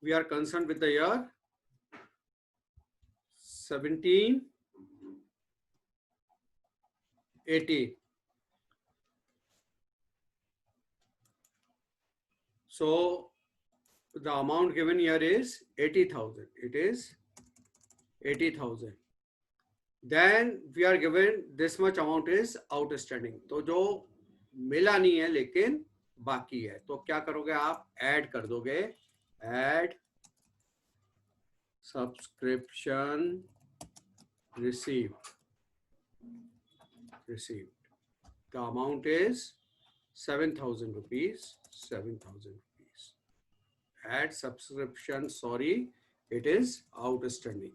we are concerned with the year 1780. So the amount given here is 80,000. It is 80,000. Then we are given this much amount is outstanding. तो जो मिला नहीं है लेकिन बाकी है, तो क्या करोगे आप? ऐड कर दोगे. Add subscription received. The amount is 7,000 rupees. 7,000 rupees. Add subscription. Sorry, it is outstanding.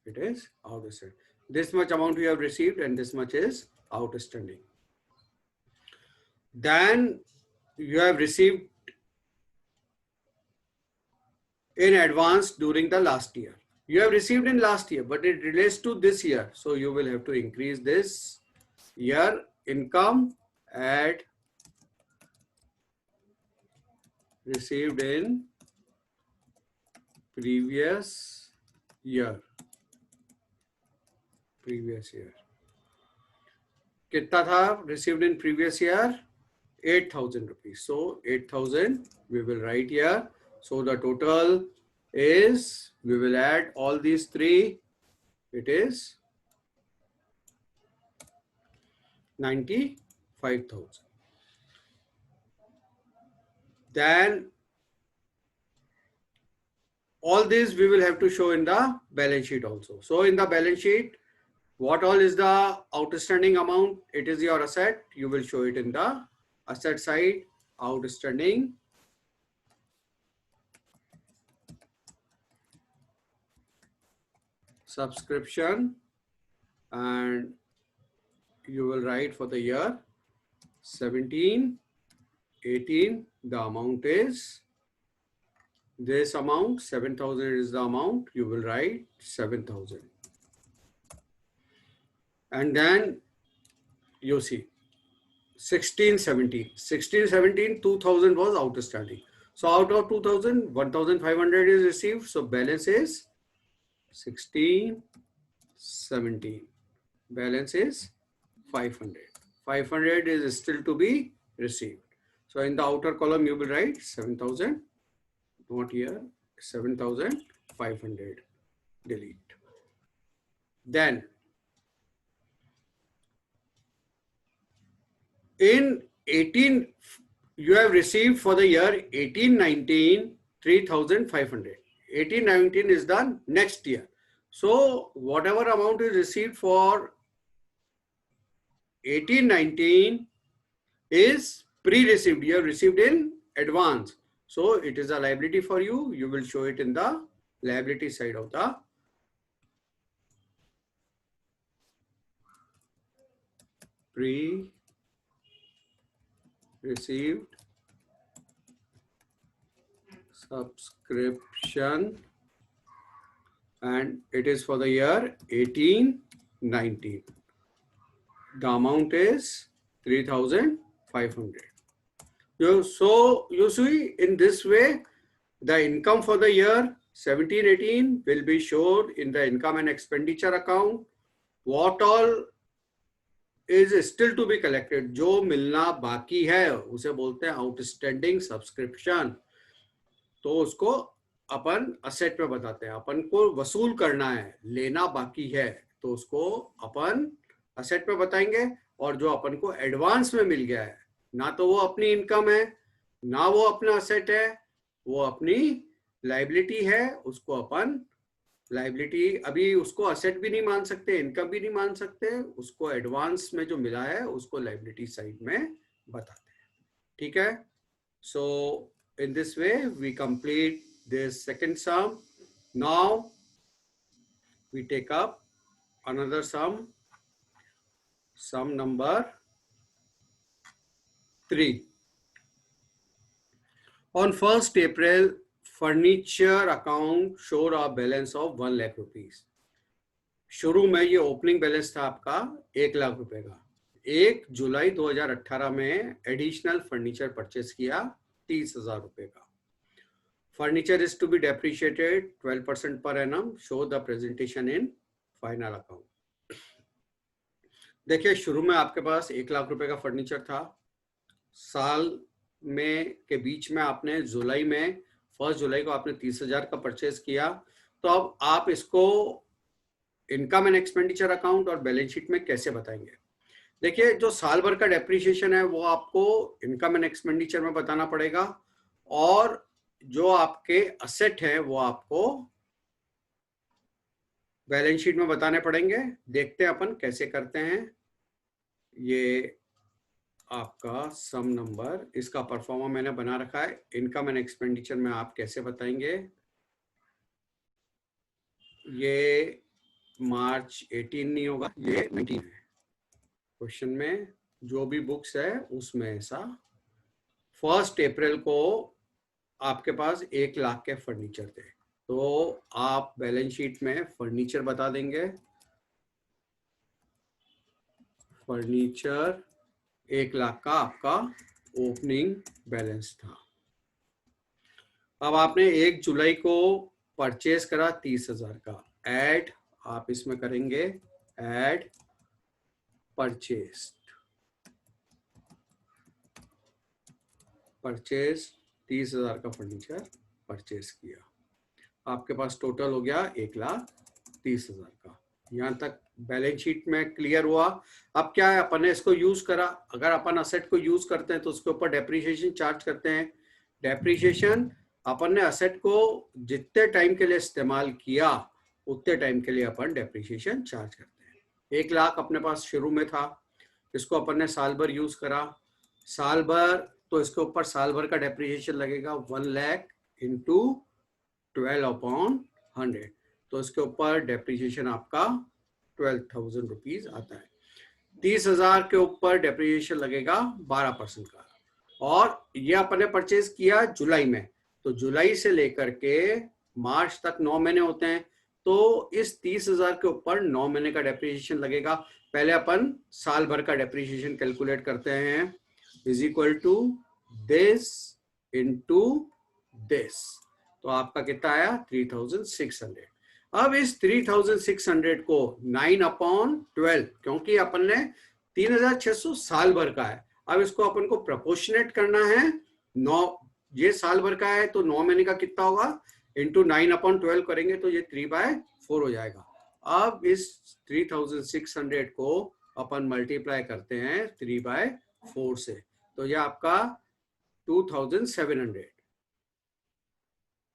It is outstanding. This much amount we have received and this much is outstanding. Then you have received in advance during the last year. You have received in last year, but it relates to this year. So you will have to increase this year income. Add received in previous year. Previous year. कितना था received in previous year? 8,000 rupees. So 8,000 we will write here. So the total is, we will add all these three. It is 95,000. Then all these we will have to show in the balance sheet also. So in the balance sheet, what all is the outstanding amount? It is your asset. You will show it in the asset side. Outstanding subscription, and you will write for the year 17, 18. The amount is this amount. 7,000 is the amount. You will write 7,000. And then you see 16, 17. 16, 17, 2,000 was outstanding. So out of 2,000, 1,500 is received. So balance is 16, 17. Balance is 500. 500 is still to be received. So in the outer column, you will write 7,000. Not here. 7,500. Delete. Then in 18, you have received for the year 18-19 3,500. 18-19 is done next year. So whatever amount is received for 18-19 is pre-received. You have received in advance. So it is a liability for you. You will show it in the liability side of the pre-received subscription, and it is for the year 18-19. The amount is 3,500. So you see, in this way, the income for the year 17-18 will be shown in the income and expenditure account. What all is still to be collected, जो मिलना बाकी है उसे बोलते हैं outstanding subscription. तो उसको अपन asset पे बताते हैं. अपन को वसूल करना है, लेना बाकी है, तो उसको अपन असेट पे बताएंगे. और जो अपन को एडवांस में मिल गया है, ना तो वो अपनी इनकम है, ना वो अपना असेट है, वो अपनी लाइबिलिटी है. उसको अपन लाइबिलिटी, अभी उसको असेट भी नहीं मान सकते, इनकम भी नहीं मान सकते. उसको एडवांस में जो मिला है उसको लाइबिलिटी साइड में बताते हैं. ठीक है. सो in this way we complete this second sum. Now we take up another sum number 3. On 1st April, furniture account showed a balance of 1 lakh rupees. शुरू में ये ओपनिंग बैलेंस था आपका 1 लाख रुपए का. 1 जुलाई 2018 में एडिशनल फर्नीचर परचेस किया 30,000 रुपए का। Furniture is to be depreciated 12% per annum, show the presentation in final account. देखिए शुरू में आपके पास 1 लाख रुपए का फर्नीचर था, साल में के बीच में आपने जुलाई में 1 जुलाई को आपने 30,000 का परचेज किया, तो अब आप इसको इनकम एंड एक्सपेंडिचर अकाउंट और बैलेंस शीट में कैसे बताएंगे? देखिए जो साल भर का डेप्रिसिएशन है वो आपको इनकम एंड एक्सपेंडिचर में बताना पड़ेगा, और जो आपके असेट है वो आपको बैलेंस शीट में बताने पड़ेंगे। देखते हैं अपन कैसे करते हैं। ये आपका सम नंबर, इसका परफॉर्मा मैंने बना रखा है। इनकम एंड एक्सपेंडिचर में आप कैसे बताएंगे? ये मार्च 18 नहीं होगा, ये 19 है। क्वेश्चन में जो भी बुक्स है उसमें ऐसा 1 अप्रैल को आपके पास 1 लाख के फर्नीचर थे, तो आप बैलेंस शीट में फर्नीचर बता देंगे। फर्नीचर 1 लाख का आपका ओपनिंग बैलेंस था। अब आपने 1 जुलाई को परचेज करा 30,000 का, ऐड आप इसमें करेंगे ऐड परचेज 30,000 का फर्नीचर परचेज किया, आपके पास टोटल हो गया 1,30,000 का। यहाँ तक बैलेंस शीट में क्लियर हुआ। अब क्या है, अपन ने इसको यूज करा। अगर अपन असेट को यूज करते हैं तो उसके ऊपर डेप्रिसिएशन चार्ज करते हैं। डेप्रिसिएशन अपन ने असेट को जितने टाइम के लिए इस्तेमाल किया उतने टाइम के लिए अपन डेप्रिसिएशन चार्ज करते हैं। 1 लाख अपने पास शुरू में था, इसको अपन ने साल भर यूज करा, साल भर, तो इसके ऊपर साल भर का डेप्रिसिएशन लगेगा 1 लाख इंटू 12/100, तो इसके ऊपर डेप्रिसिएशन आपका 12,000 रुपीज आता है। 30,000 के ऊपर डेप्रिसिएशन लगेगा 12% का, और ये अपन ने परचेज किया जुलाई में, तो जुलाई से लेकर के मार्च तक 9 महीने होते हैं, तो इस 30,000 के ऊपर 9 महीने का डेप्रिसिएशन लगेगा। पहले अपन साल भर का डेप्रिसिएशन कैलकुलेट करते हैं, is equal to this into this, तो आपका कितना आया 3,600। अब इस 3,600 को 9/12, क्योंकि अपन ने 3,600 साल भर का है, अब इसको अपन को प्रपोर्शनेट करना है। 9, ये साल भर का है तो 9 महीने का कितना होगा, इंटू 9/12 करेंगे तो ये 3/4 हो जाएगा। अब इस 3,600 को अपन मल्टीप्लाई करते हैं 3/4 से, तो ये आपका 2,700।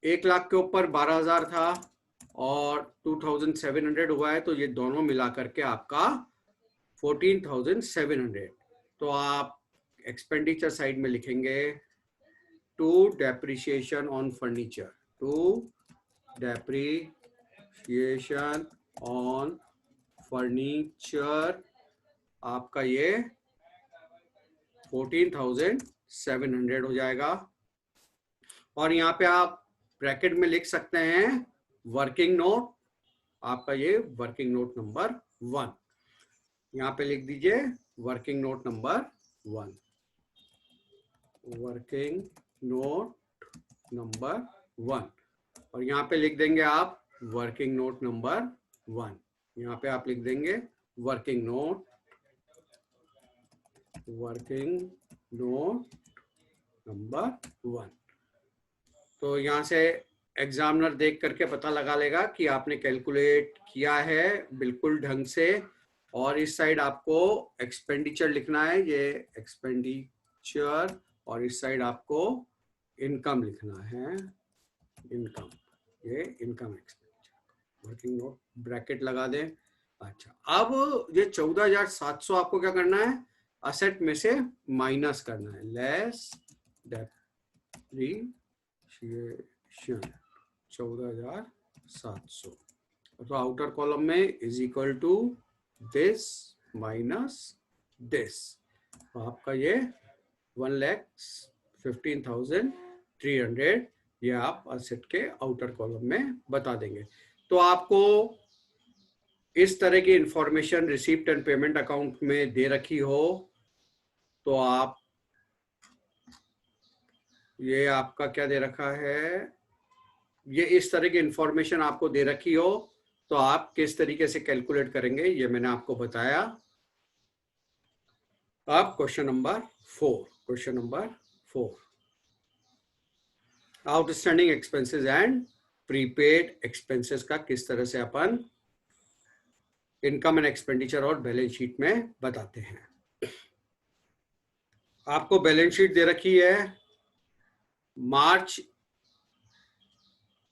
1 लाख के ऊपर 12,000 था और 2,700 हुआ है, तो ये दोनों मिला करके आपका 14,700। तो आप एक्सपेंडिचर साइड में लिखेंगे to depreciation on furniture, to depreciation on furniture आपका ये 14,700 हो जाएगा। और यहाँ पे आप ब्रैकेट में लिख सकते हैं वर्किंग नोट, आपका ये वर्किंग नोट नंबर 1, यहाँ पे लिख दीजिए working note number 1, working note number 1, और यहाँ पे लिख देंगे आप वर्किंग नोट नंबर 1, यहाँ पे आप लिख देंगे वर्किंग नोट नंबर 1। तो यहाँ से एग्जामिनर देख करके पता लगा लेगा कि आपने कैलकुलेट किया है बिल्कुल ढंग से, और इस साइड आपको एक्सपेंडिचर लिखना है, ये एक्सपेंडिचर, और इस साइड आपको इनकम लिखना है, इनकम, ये income expenditure. Working note bracket लगा दें। अच्छा, अब ये 14,700 आपको क्या करना है, असेट में से माइनस करना है, लेस डेप्रिसिएशन 14,700, तो आउटर कॉलम में is equal to this minus this, तो आपका ये 1,15,300 ये आप असेट के आउटर कॉलम में बता देंगे। तो आपको इस तरह की information receipt and payment account में दे रखी हो तो आप ये आपका क्या दे रखा है, ये इस तरह की इंफॉर्मेशन आपको दे रखी हो तो आप किस तरीके से कैलकुलेट करेंगे ये मैंने आपको बताया। अब question number 4, outstanding expenses and prepaid expenses का किस तरह से अपन इनकम एंड एक्सपेंडिचर और बैलेंस शीट में बताते हैं। आपको बैलेंस शीट दे रखी है मार्च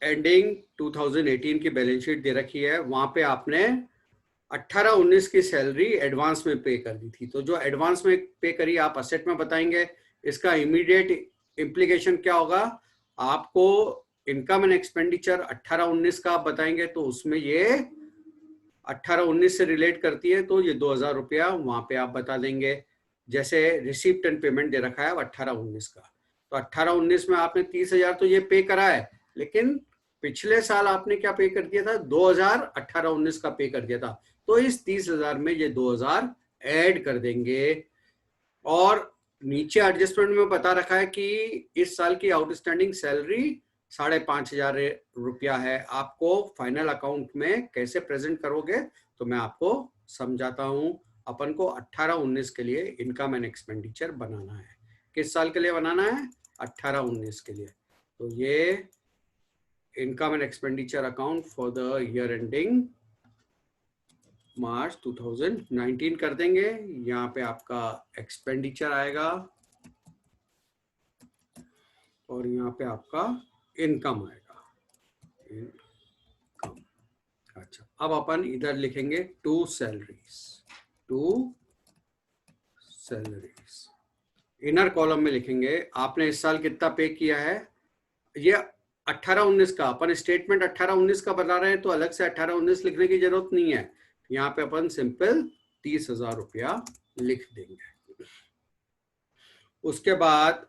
एंडिंग 2018 की बैलेंस शीट दे रखी है। वहां पे आपने 18-19 की सैलरी एडवांस में पे कर दी थी, तो जो एडवांस में पे करी आप असेट में बताएंगे। इसका इमीडिएट इम्प्लीकेशन क्या होगा, आपको इनकम एंड एक्सपेंडिचर 18-19 का आप बताएंगे तो उसमें ये 18-19 से रिलेट करती है, तो ये 2000 रुपया वहां पे आप बता देंगे। जैसे रिसिप्ट एंड पेमेंट दे रखा है 18-19 का, तो 18-19 में आपने 30,000 तो ये पे करा है, लेकिन पिछले साल आपने क्या पे कर दिया था, 2000 18-19 का पे कर दिया था, तो इस 30,000 में ये 2000 ऐड कर देंगे। और नीचे एडजस्टमेंट में बता रखा है कि इस साल की आउटस्टैंडिंग सैलरी 5,500 रुपया है। आपको फाइनल अकाउंट में कैसे प्रेजेंट करोगे तो मैं आपको समझाता हूं। अपन को 18-19 के लिए इनकम एंड एक्सपेंडिचर बनाना है। किस साल के लिए बनाना है, 18-19 के लिए। तो ये income and expenditure account for the year ending मार्च 2019 कर देंगे। यहाँ पे आपका एक्सपेंडिचर आएगा और यहाँ पे आपका इनकम आएगा, इनकम। अच्छा, अब अपन इधर लिखेंगे टू सैलरीज। इनर कॉलम में लिखेंगे आपने इस साल कितना पे किया है। ये 18-19 का अपन स्टेटमेंट 18-19 का बता रहे हैं, तो अलग से 18-19 लिखने की जरूरत नहीं है। यहाँ पे अपन सिंपल 30,000 रुपया लिख देंगे। उसके बाद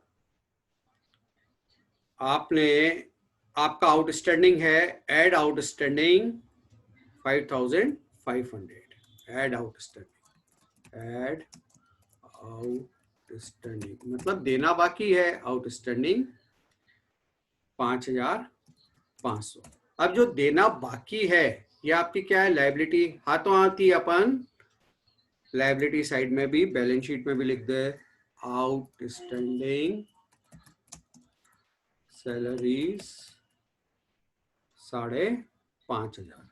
आपने, आपका आउटस्टैंडिंग है एड आउटस्टैंडिंग 5,500, एड आउटस्टैंडिंग मतलब देना बाकी है आउटस्टैंडिंग 5,500। अब जो देना बाकी है ये आपकी क्या है, लायबिलिटी। हाथों हाथ ही अपन लायबिलिटी साइड में भी बैलेंस शीट में भी लिख दे आउटस्टैंडिंग सैलरीज 5,500।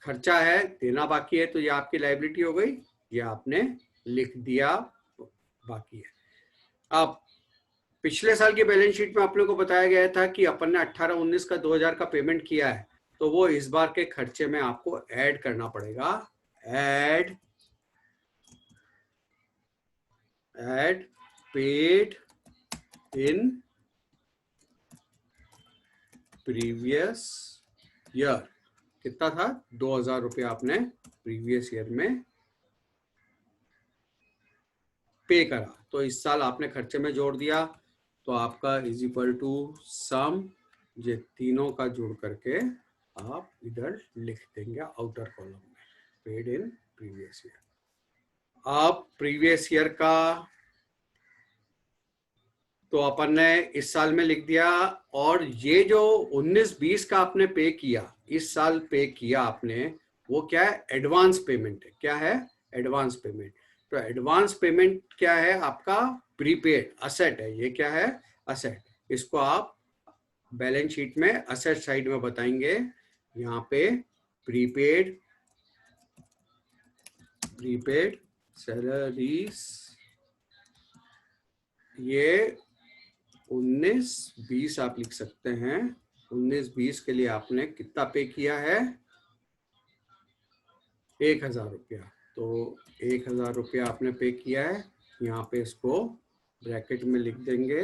खर्चा है, देना बाकी है, तो ये आपकी लायबिलिटी हो गई, ये आपने लिख दिया बाकी है। अब पिछले साल की बैलेंस शीट में आप लोगों को बताया गया था कि अपन ने 18-19 का 2000 का पेमेंट किया है, तो वो इस बार के खर्चे में आपको ऐड करना पड़ेगा। Add paid in previous year. कितना था, 2000 रुपया आपने प्रीवियस ईयर में पे करा, तो इस साल आपने खर्चे में जोड़ दिया, तो आपका इज इक्वल टू सम, ये तीनों का जोड़ करके आप इधर लिख देंगे आउटर कॉलम में, पेड इन प्रीवियस ईयर। आप प्रीवियस ईयर का तो अपन ने इस साल में लिख दिया, और ये जो 19-20 का आपने पे किया, इस साल पे किया आपने, वो क्या है, एडवांस पेमेंट है। क्या है, एडवांस पेमेंट। तो एडवांस पेमेंट क्या है आपका, प्रीपेड असेट है। ये क्या है, असेट। इसको आप बैलेंस शीट में असेट साइड में बताएंगे। यहाँ पे प्रीपेड सैलरीज, ये 19-20 आप लिख सकते हैं। 19-20 के लिए आपने कितना पे किया है, 1,000 रुपया। तो 1,000 रुपया आपने पे किया है, यहाँ पे इसको ब्रैकेट में लिख देंगे।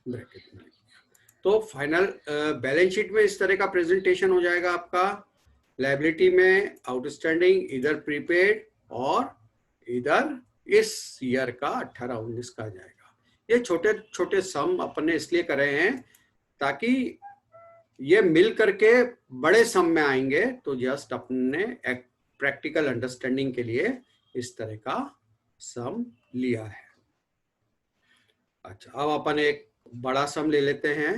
ब्रैकेट में तो फाइनल बैलेंस शीट में इस तरह का प्रेजेंटेशन हो जाएगा आपका। लायबिलिटी में आउटस्टैंडिंग इधर प्रीपेड और इधर इस ईयर का 18-19 का जाएगा। ये छोटे छोटे सम अपने इसलिए करे हैं ताकि ये मिल करके बड़े सम में आएंगे, तो जस्ट अपने प्रैक्टिकल अंडरस्टैंडिंग के लिए इस तरह का सम लिया है। अच्छा, अब अपन एक बड़ा सम ले लेते हैं।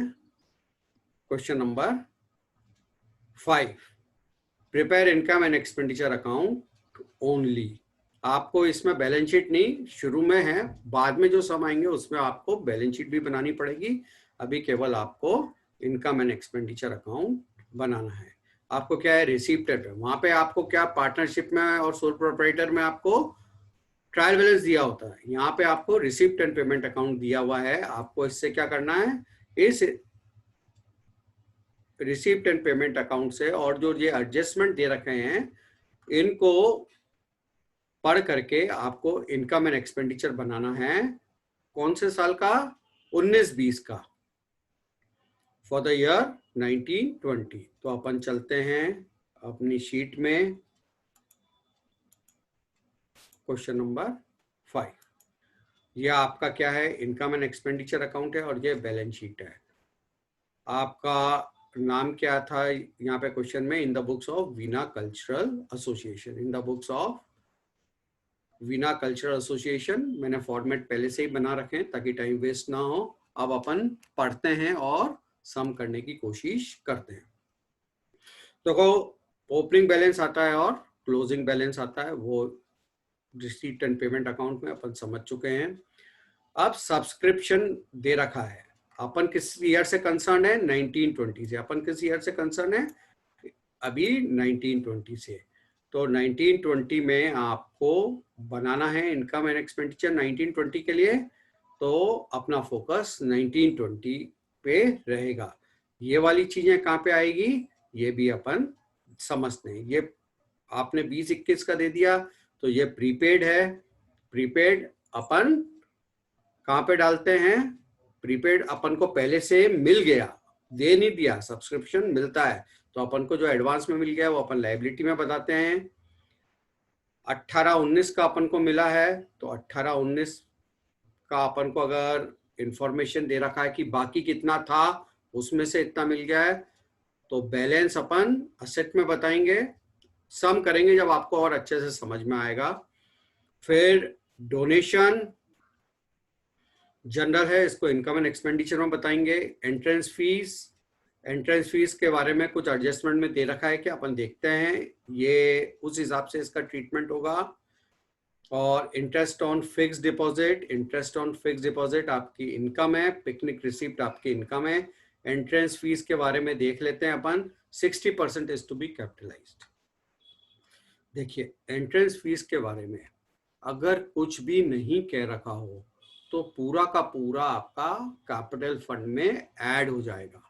Question number 5, prepare income and expenditure account only. आपको इसमें बैलेंस शीट नहीं, शुरू में है, बाद में जो सम आएंगे उसमें आपको बैलेंस शीट भी बनानी पड़ेगी। अभी केवल आपको इनकम एंड एक्सपेंडिचर अकाउंट बनाना है। आपको क्या है, रिसीप्ट है, वहां पे आपको क्या पार्टनरशिप में और सोल प्रोप्राइटर में आपको ट्रायल बैलेंस दिया होता है, यहाँ पे आपको रिसिप्ट एंड पेमेंट अकाउंट दिया हुआ है। आपको इससे क्या करना है, इस रिसिप्ट एंड पेमेंट अकाउंट से और जो ये एडजस्टमेंट दे रखे हैं इनको पढ़ करके आपको इनकम एंड एक्सपेंडिचर बनाना है। कौन से साल का, 19-20 का, फॉर द ईयर 1920। तो अपन चलते हैं अपनी शीट में। क्वेश्चन नंबर 5, ये आपका क्या है, इनकम एंड एक्सपेंडिचर अकाउंट है और ये बैलेंस शीट है। आपका नाम क्या था यहाँ पे क्वेश्चन में, in the books of Veena cultural association. In the books of Veena cultural association. मैंने फॉर्मेट पहले से ही बना रखे हैं ताकि टाइम वेस्ट ना हो। अब अपन पढ़ते हैं और सम करने की कोशिश करते हैं। तो ओपनिंग बैलेंस आता है और क्लोजिंग बैलेंस आता है, वो रिसीट एंड पेमेंट अकाउंट में अपन समझ चुके हैं। अब सब्सक्रिप्शन दे रखा है, अपन किस ईयर से कंसर्न है, 1920 से। अपन किस ईयर से कंसर्न है, अभी 1920 से। तो 1920 में आपको बनाना है इनकम एंड एक्सपेंडिचर 1920 के लिए, तो अपना फोकस 1920 पे रहेगा। ये वाली चीजें कहाँ पे आएगी, ये भी अपन समझते हैं। ये आपने 20-21 का दे दिया तो ये प्रीपेड है। प्रीपेड अपन कहाँ पे डालते हैं, प्रीपेड अपन को पहले से मिल गया, दे नहीं दिया, सब्सक्रिप्शन मिलता है तो अपन को जो एडवांस में मिल गया वो अपन लायबिलिटी में बताते हैं। 18-19 का अपन को मिला है तो 18-19 का अपन को अगर इंफॉर्मेशन दे रखा है कि बाकी कितना था उसमें से इतना मिल गया है तो बैलेंस अपन असेट में बताएंगे। सम करेंगे जब आपको और अच्छे से समझ में आएगा। फिर डोनेशन जनरल है, इसको इनकम एंड एक्सपेंडिचर में बताएंगे। एंट्रेंस फीस के बारे में कुछ एडजस्टमेंट में दे रखा है कि अपन देखते हैं, ये उस हिसाब से इसका ट्रीटमेंट होगा। और इंटरेस्ट ऑन फिक्स डिपॉजिट आपकी इनकम है, पिकनिक रिसिप्ट आपकी इनकम है। एंट्रेंस फीस के बारे में देख लेते हैं अपन, 60% इज टू बी कैपिटलाइज्ड। देखिए एंट्रेंस फीस के बारे में अगर कुछ भी नहीं कह रखा हो तो पूरा का पूरा आपका कैपिटल फंड में ऐड हो जाएगा।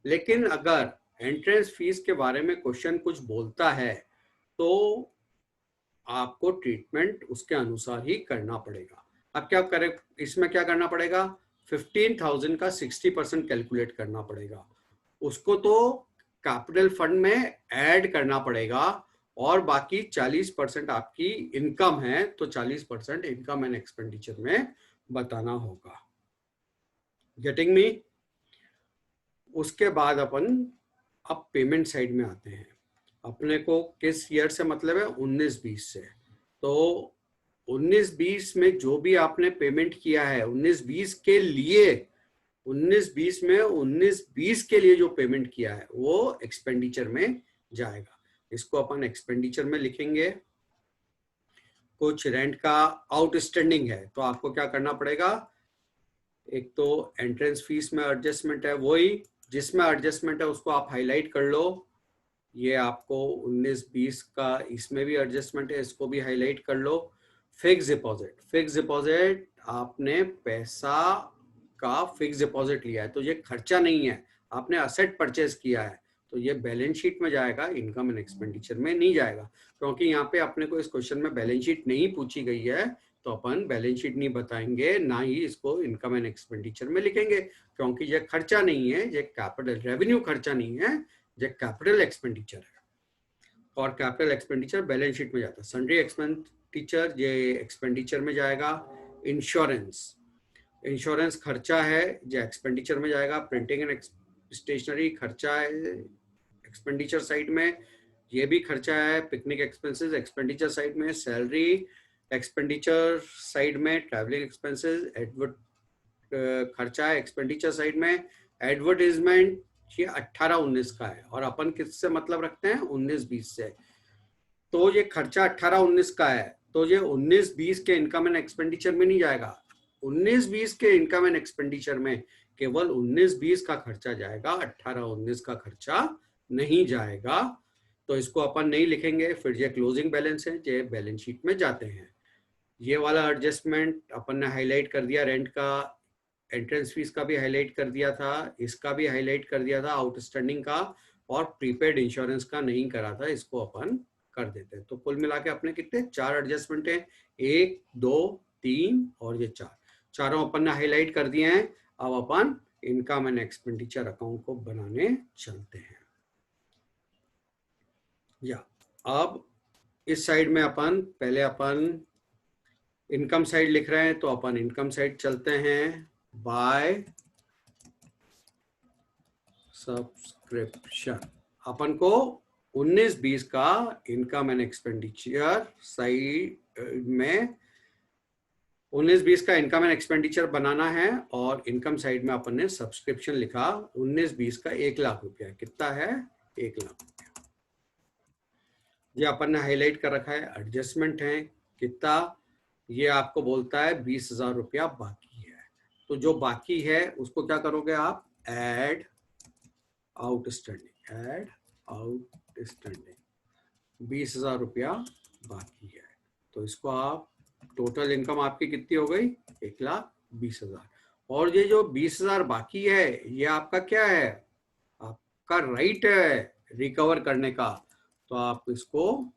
लेकिन अगर एंट्रेंस फीस के बारे में क्वेश्चन कुछ बोलता है तो आपको ट्रीटमेंट उसके अनुसार ही करना पड़ेगा। अब क्या करें, इसमें क्या करना पड़ेगा, 15,000 का 60% कैलकुलेट करना पड़ेगा, उसको तो कैपिटल फंड में ऐड करना पड़ेगा और बाकी 40% आपकी इनकम है तो 40% इनकम एंड एक्सपेंडिचर में बताना होगा। Getting me. उसके बाद अपन अब पेमेंट साइड में आते हैं। अपने को किस ईयर से मतलब है, 19-20 से। तो 19-20 में जो भी आपने पेमेंट किया है 19-20 के लिए, 19-20 में 19-20 के लिए जो पेमेंट किया है वो एक्सपेंडिचर में जाएगा। इसको अपन एक्सपेंडिचर में लिखेंगे। कुछ रेंट का आउटस्टैंडिंग है तो आपको क्या करना पड़ेगा, एक तो एंट्रेंस फीस में एडजस्टमेंट है, वही जिसमें एडजस्टमेंट है उसको आप हाईलाइट कर लो। ये आपको 19-20 का इसमें भी एडजस्टमेंट है, इसको भी हाईलाइट कर लो। फिक्स डिपॉजिट आपने पैसा का फिक्स डिपॉजिट लिया है तो ये खर्चा नहीं है, आपने असेट परचेज किया है तो ये बैलेंस शीट में जाएगा, इनकम एंड एक्सपेंडिचर में नहीं जाएगा। क्योंकि यहाँ पे अपने को इस क्वेश्चन में बैलेंस शीट नहीं पूछी गई है तो अपन बैलेंस शीट नहीं बताएंगे, ना ही इसको इनकम एंड एक्सपेंडिचर में लिखेंगे क्योंकि ये खर्चा नहीं है, ये कैपिटल रेवेन्यू खर्चा नहीं है, ये कैपिटल एक्सपेंडिचर है और कैपिटल एक्सपेंडिचर बैलेंस शीट में जाता है। सन्ड्री एक्सपेंडिचर ये एक्सपेंडिचर में जाएगा। इंश्योरेंस खर्चा है जो एक्सपेंडिचर में जाएगा। प्रिंटिंग एंड स्टेशनरी खर्चा है एक्सपेंडिचर साइड में, ये भी खर्चा है, पिकनिक एक्सपेंसेस एक्सपेंडिचर साइड में, सैलरी एक्सपेंडिचर साइड में, ट्रैवलिंग एक्सपेंसेस एडवर्ट खर्चा है एक्सपेंडिचर साइड में, एडवर्टीजमेंट ये 18-19 का है और अपन किससे मतलब रखते हैं 19-20 से। तो ये खर्चा 18-19 का है तो ये 19-20 के इनकम एंड एक्सपेंडिचर में नहीं जाएगा। 19-20 के इनकम एंड एक्सपेंडिचर में केवल 19-20 का खर्चा जाएगा, 18-19 का खर्चा नहीं जाएगा। तो इसको अपन नहीं लिखेंगे। फिर ये क्लोजिंग बैलेंस है, ये बैलेंस शीट में जाते हैं। ये वाला एडजस्टमेंट अपन ने हाईलाइट कर दिया, रेंट का, एंट्रेंस फीस का भी हाईलाइट कर दिया था, इसका भी हाईलाइट कर दिया था, आउटस्टैंडिंग का और प्रीपेड इंश्योरेंस का नहीं करा था, इसको अपन कर देते हैं। तो कुल मिला के अपने कितने 4 एडजस्टमेंट है, 1 2 3 और ये 4, चारों अपन ने हाईलाइट कर दिए हैं। अब अपन इनकम एंड एक्सपेंडिचर अकाउंट को बनाने चलते हैं। या अब इस साइड में अपन पहले अपन इनकम साइड लिख रहे हैं तो अपन इनकम साइड चलते हैं। बाय सब्सक्रिप्शन अपन को 19-20 का इनकम एंड एक्सपेंडिचर साइड में 19-20 का इनकम एंड एक्सपेंडिचर बनाना है और इनकम साइड में अपन ने सब्सक्रिप्शन लिखा 19-20 का 1 लाख रुपया। कितना है 1 लाख रुपया। ये अपन ने हाईलाइट कर रखा है। एडजस्टमेंट है कितना, ये आपको बोलता है 20,000 रुपया बाकी है। तो जो बाकी है उसको क्या करोगे आप, ऐड आउटस्टैंडिंग, ऐड आउटस्टैंडिंग 20,000 रुपया बाकी है। तो इसको आप टोटल इनकम आपकी कितनी हो गई 1,20,000। और ये जो 20,000 बाकी है ये आपका क्या है, आपका राइट है रिकवर करने का। तो आप इसको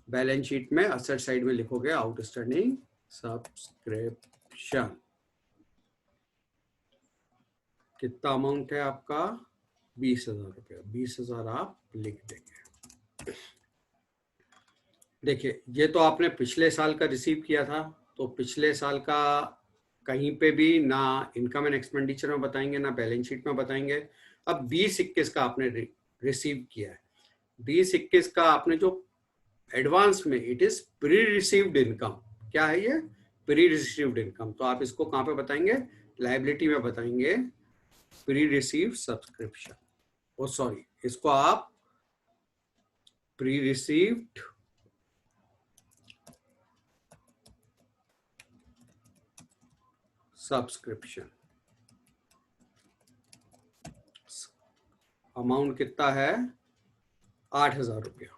बैलेंस शीट में असेट साइड में लिखोगे आउटस्टैंडिंग सब्सक्रिप्शन। कितना अमाउंट है आपका 20,000 रुपया, 20,000 आप लिख देंगे। देखिए ये तो आपने पिछले साल का रिसीव किया था, तो पिछले साल का कहीं पे भी ना इनकम एंड एक्सपेंडिचर में बताएंगे ना बैलेंस शीट में बताएंगे। अब 20-21 का आपने रिसीव किया है, 20-21 का आपने जो एडवांस में, it is pre received income. क्या है ये, प्री रिसीव्ड इनकम। तो आप इसको कहां पे बताएंगे, लायबिलिटी में बताएंगे, प्री रिसीव सब्सक्रिप्शन। ओ सॉरी, इसको आप प्री रिसीव्ड सब्सक्रिप्शन। अमाउंट कितना है 8,000 रुपया।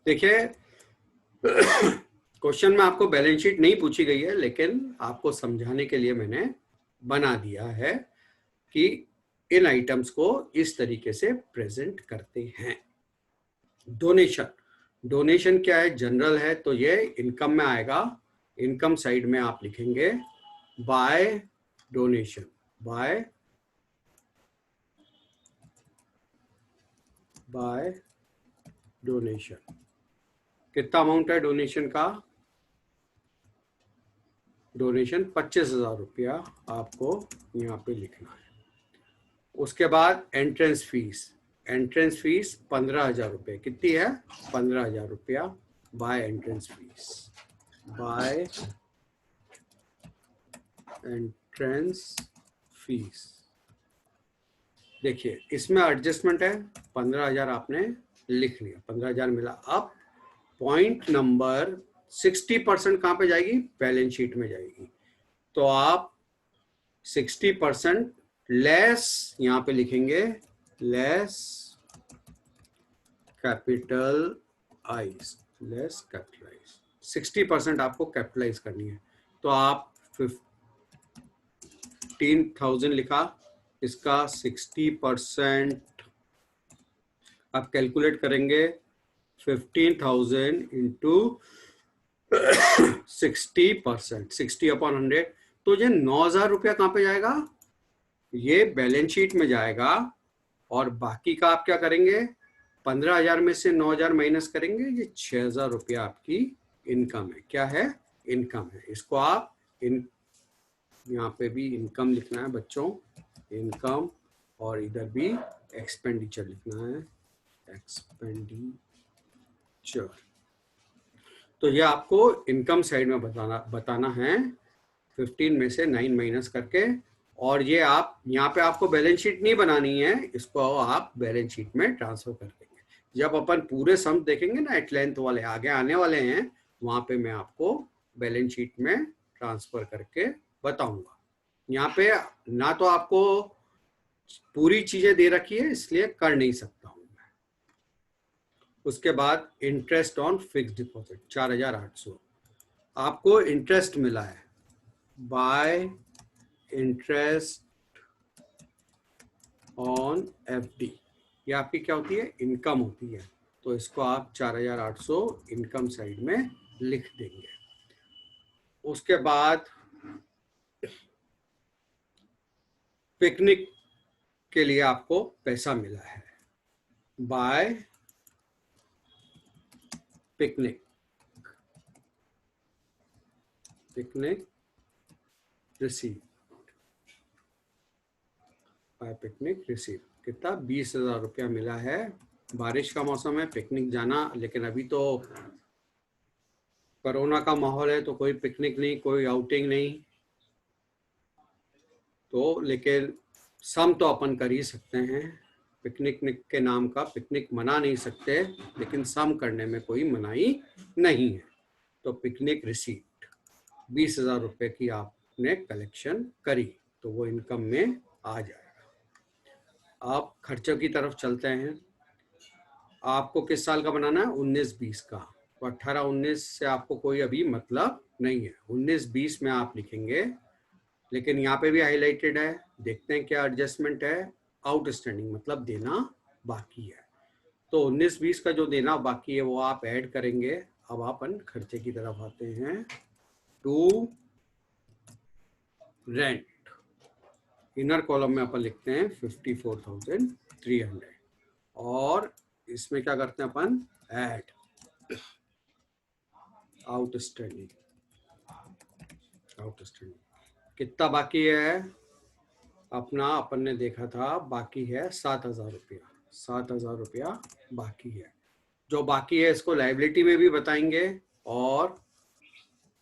देखिए क्वेश्चन में आपको बैलेंस शीट नहीं पूछी गई है, लेकिन आपको समझाने के लिए मैंने बना दिया है कि इन आइटम्स को इस तरीके से प्रेजेंट करते हैं। डोनेशन, डोनेशन क्या है, जनरल है तो ये इनकम में आएगा। इनकम साइड में आप लिखेंगे बाय डोनेशन, बाय डोनेशन। कितना अमाउंट है डोनेशन का, डोनेशन 25,000 रुपया आपको यहाँ पे लिखना है। उसके बाद एंट्रेंस फीस, एंट्रेंस फीस 15,000 रुपये। कितनी है 15,000 रुपया by entrance fees, by entrance fees. देखिए इसमें एडजस्टमेंट है, 15,000 आपने लिख लिया, 15,000 मिला। अब पॉइंट नंबर 60% कहां पे जाएगी, बैलेंस शीट में जाएगी। तो आप 60% लेस यहां पे लिखेंगे, लेस कैपिटलाइज, लेस कैपिटलाइज। 60% आपको कैपिटलाइज करनी है। तो आप 15,000 लिखा, इसका 60% आप कैलकुलेट करेंगे, 15,000 इंटू 60%, 60/100। तो ये 9,000 रुपया कहां पे जाएगा, ये बैलेंस शीट में जाएगा। और बाकी का आप क्या करेंगे, 15,000 में से 9,000 माइनस करेंगे, ये 6,000 रुपया आपकी इनकम है। क्या है, इनकम है। इसको आप यहाँ पे भी इनकम लिखना है बच्चों, इनकम, और इधर भी एक्सपेंडिचर लिखना है, एक्सपेंडिचर। तो ये आपको इनकम साइड में बताना है 15 में से 9 माइनस करके। और ये आप यहाँ पे आपको बैलेंस शीट नहीं बनानी है, इसको आप बैलेंस शीट में ट्रांसफर कर देंगे। जब अपन पूरे सम देखेंगे ना एट लेंथ वाले आगे आने वाले हैं, वहां पे मैं आपको बैलेंस शीट में ट्रांसफर करके बताऊंगा। यहाँ पे ना तो आपको पूरी चीजें दे रखी है, इसलिए कर नहीं सकता हूं मैं। उसके बाद इंटरेस्ट ऑन फिक्स डिपॉजिट 4800 आपको इंटरेस्ट मिला है बाय इंटरेस्ट ऑन एफडी। ये आपकी क्या होती है, इनकम होती है। तो इसको आप 4800 इनकम साइड में लिख देंगे। उसके बाद पिकनिक के लिए आपको पैसा मिला है by picnic receive by picnic receive. कितना, 20,000 रुपया मिला है। बारिश का मौसम है, पिकनिक जाना, लेकिन अभी तो कोरोना का माहौल है तो कोई पिकनिक नहीं, कोई आउटिंग नहीं। तो लेकिन सम तो अपन कर ही सकते हैं। पिकनिक के नाम का पिकनिक मना नहीं सकते, लेकिन सम करने में कोई मनाही नहीं है। तो पिकनिक रिसीट 20,000 रुपए की आपने कलेक्शन करी, तो वो इनकम में आ जाएगा। आप खर्चों की तरफ चलते हैं। आपको किस साल का बनाना है, 19-20 का। तो 18-19 से आपको कोई अभी मतलब नहीं है, 19-20 में आप लिखेंगे। लेकिन यहाँ पे भी हाईलाइटेड है, देखते हैं क्या एडजस्टमेंट है। आउटस्टैंडिंग मतलब देना बाकी है। तो 19-20 का जो देना बाकी है वो आप ऐड करेंगे। अब अपन खर्चे की तरफ आते हैं। टू रेंट, इनर कॉलम में अपन लिखते हैं 54,300। और इसमें क्या करते हैं अपन, ऐड आउटस्टैंडिंग। कितना बाकी है अपना, अपन ने देखा था बाकी है 7,000 रुपया। 7,000 रुपया बाकी है। जो बाकी है इसको लाइबिलिटी में भी बताएंगे और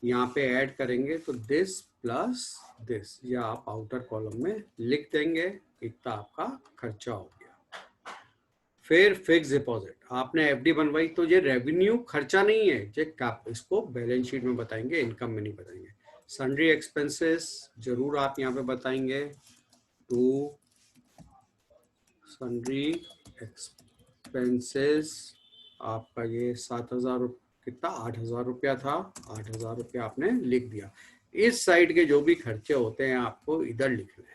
यहाँ पे ऐड करेंगे। तो दिस प्लस दिस, या आप आउटर कॉलम में लिख देंगे। इतना आपका खर्चा हो गया। फिर फिक्स डिपॉजिट, आपने एफडी बनवाई तो ये रेवेन्यू खर्चा नहीं है, ये कैप, इसको बैलेंस शीट में बताएंगे, इनकम में नहीं बताएंगे। सन्ड्री एक्सपेंसेस जरूर आप यहाँ पे बताएंगे। टू सन्ड्री एक्सपेंसेस आपका ये 7,000 कितना, 8,000 रुपया था। 8,000 रुपया आपने लिख दिया। इस साइड के जो भी खर्चे होते हैं आपको इधर लिखने हैं।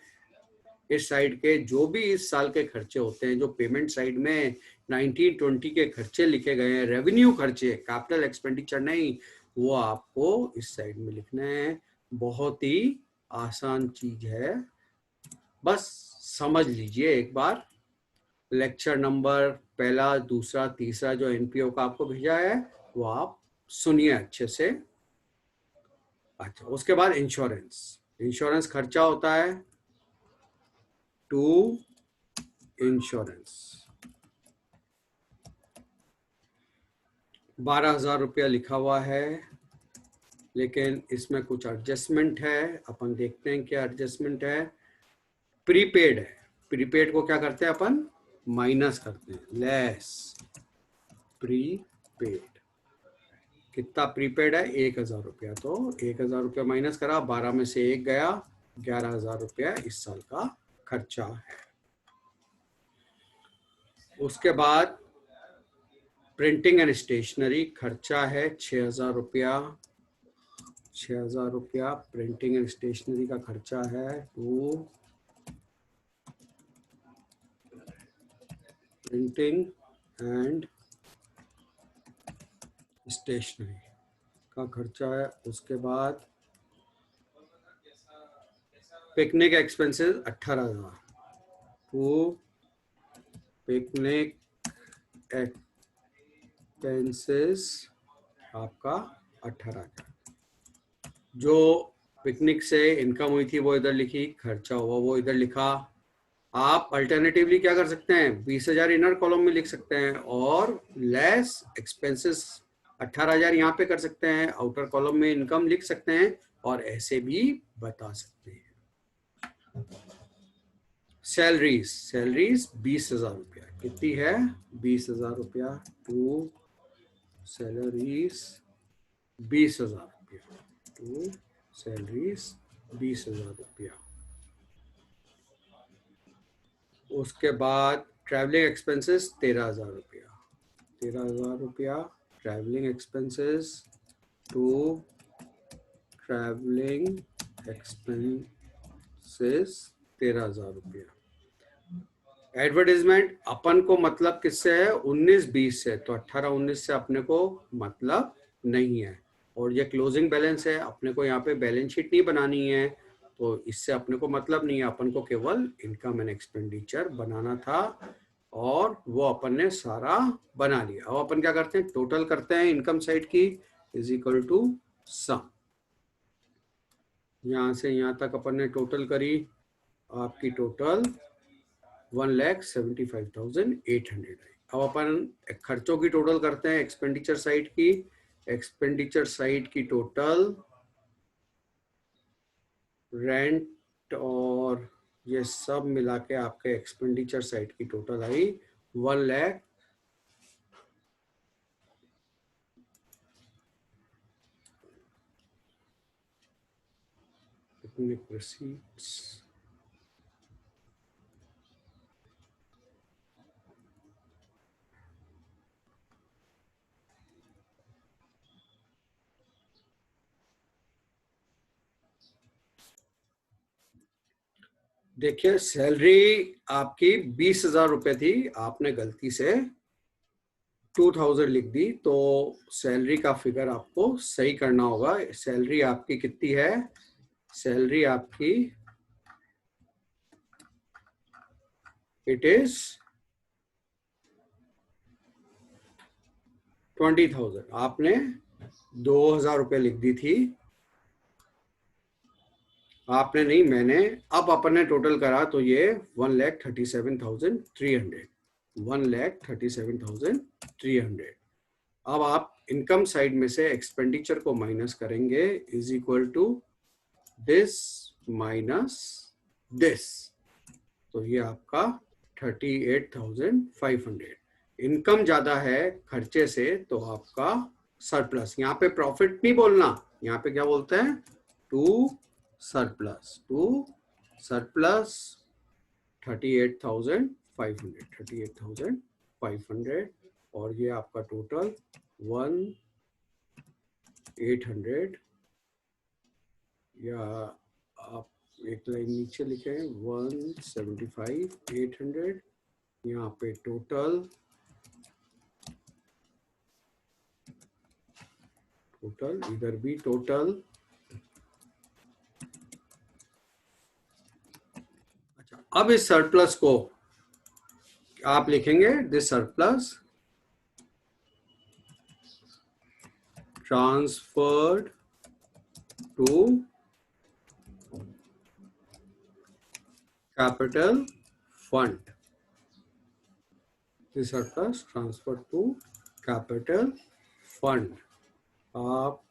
इस साइड के जो भी इस साल के खर्चे होते हैं, जो पेमेंट साइड में 19-20 के खर्चे लिखे गए हैं, रेवेन्यू खर्चे, कैपिटल एक्सपेंडिचर नहीं, वो आपको इस साइड में लिखने हैं। बहुत ही आसान चीज है, बस समझ लीजिए एक बार। लेक्चर नंबर पहला, दूसरा, तीसरा जो एनपीओ का आपको भेजा है वो आप सुनिए अच्छे से। अच्छा, उसके बाद इंश्योरेंस खर्चा होता है। टू इंश्योरेंस 12,000 रुपया लिखा हुआ है, लेकिन इसमें कुछ एडजस्टमेंट है। अपन देखते हैं क्या एडजस्टमेंट है। प्रीपेड है, प्रीपेड को क्या करते हैं अपन, माइनस करते हैं, लेस प्रीपेड। कितना प्रीपेड है, 1,000 रुपया। तो 1,000 रुपया माइनस करा, 12 में से 1 गया, 11,000 रुपया इस साल का खर्चा है। उसके बाद प्रिंटिंग एंड स्टेशनरी खर्चा है 6,000 रुपया। 6,000 रुपया प्रिंटिंग एंड स्टेशनरी का खर्चा है। टू प्रिंटिंग एंड स्टेशनरी का खर्चा है। उसके बाद picnic expenses 18,000। To picnic expenses आपका 18,000। जो पिकनिक से इनकम हुई थी वो इधर लिखी, खर्चा हुआ वो इधर लिखा। आप अल्टरनेटिवली क्या कर सकते हैं, 20,000 इनर कॉलम में लिख सकते हैं और लेस एक्सपेंसेस 18,000 यहाँ पे कर सकते हैं, आउटर कॉलम में इनकम लिख सकते हैं और ऐसे भी बता सकते हैं। सैलरीज 20,000 रुपया कितनी है, 20,000 रुपया टू सैलरीज 20,000 रुपया टू सैलरीज 20,000 रुपया। उसके बाद ट्रैवलिंग एक्सपेंसेस 13,000 रुपया, 13,000 रुपया travelling expenses to travelling expenses 13,000 रुपया। एडवर्टाइजमेंट अपन को मतलब किससे है, 19-20 से, तो 18-19 से अपने को मतलब नहीं है। और ये क्लोजिंग बैलेंस है, अपने को यहाँ पे बैलेंस शीट नहीं बनानी है, तो इससे अपने को मतलब नहीं है, अपन को केवल इनकम एंड एक्सपेंडिचर बनाना था और वो अपन ने सारा बना लिया। अब अपन क्या करते हैं, टोटल करते हैं इनकम साइड की, इज इक्वल टू सम। यहाँ से यहाँ तक अपन ने टोटल करी, आपकी टोटल 1,75,800 है। अब अपन खर्चों की टोटल करते हैं, एक्सपेंडिचर साइड की। एक्सपेंडिचर साइड की टोटल रेंट और ये सब मिला के आपके एक्सपेंडिचर साइड की टोटल आई 1 लाख 1,00,000 देखिए सैलरी आपकी 20,000 रुपए थी, आपने गलती से 2,000 लिख दी, तो सैलरी का फिगर आपको सही करना होगा। सैलरी आपकी कितनी है, सैलरी आपकी इट इज 20,000, आपने 2,000 रुपए लिख दी थी, आपने नहीं, मैंने। अब अपन ने टोटल करा तो ये 1,37,300, 1,37,300। अब आप इनकम साइड में से एक्सपेंडिचर को माइनस करेंगे, is equal to this minus this, तो ये आपका 38,500। इनकम ज्यादा है खर्चे से, तो आपका सरप्लस, यहाँ पे प्रॉफिट नहीं बोलना, यहाँ पे क्या बोलते हैं, टू सरप्लस, टू सरप्लस 38,500, 38,500। और ये आपका टोटल 1,800, या आप एक लाइन नीचे लिखे 175,800। यहाँ पे टोटल इधर भी टोटल। अच्छा, अब इस सरप्लस को आप लिखेंगे, this surplus transferred to capital fund, this surplus transfer to capital fund. आप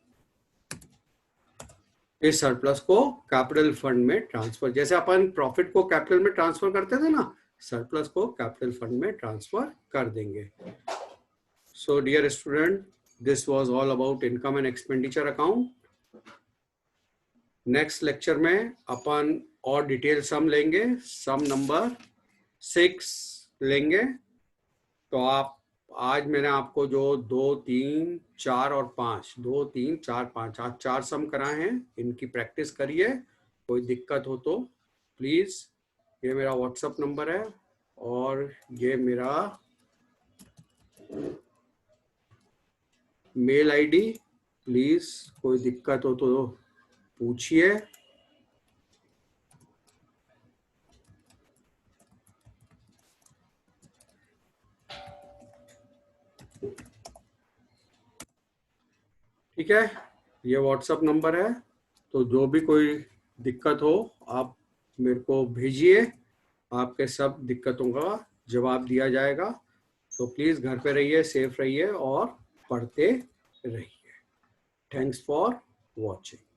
इस सरप्लस को कैपिटल फंड में ट्रांसफर, जैसे अपन प्रॉफिट को कैपिटल में ट्रांसफर करते थे ना, सरप्लस को कैपिटल फंड में ट्रांसफर कर देंगे। So dear student, this was all about income and expenditure account. Next lecture में अपन और डिटेल सम लेंगे, सम नंबर 6 लेंगे। तो आप, आज मैंने आपको जो 2, 3, 4 और 5, 2, 3, 4, 5, आज 4 सम कराए हैं, इनकी प्रैक्टिस करिए। कोई दिक्कत हो तो प्लीज, ये मेरा व्हाट्सएप नंबर है और ये मेरा मेल आईडी, प्लीज कोई दिक्कत हो तो पूछिए। ठीक है, ये व्हाट्सएप नंबर है, तो जो भी कोई दिक्कत हो आप मेरे को भेजिए आपके सब दिक्कतों का जवाब दिया जाएगा। तो प्लीज़ घर पे रहिए, सेफ रहिए और पढ़ते रहिए। Thanks for watching.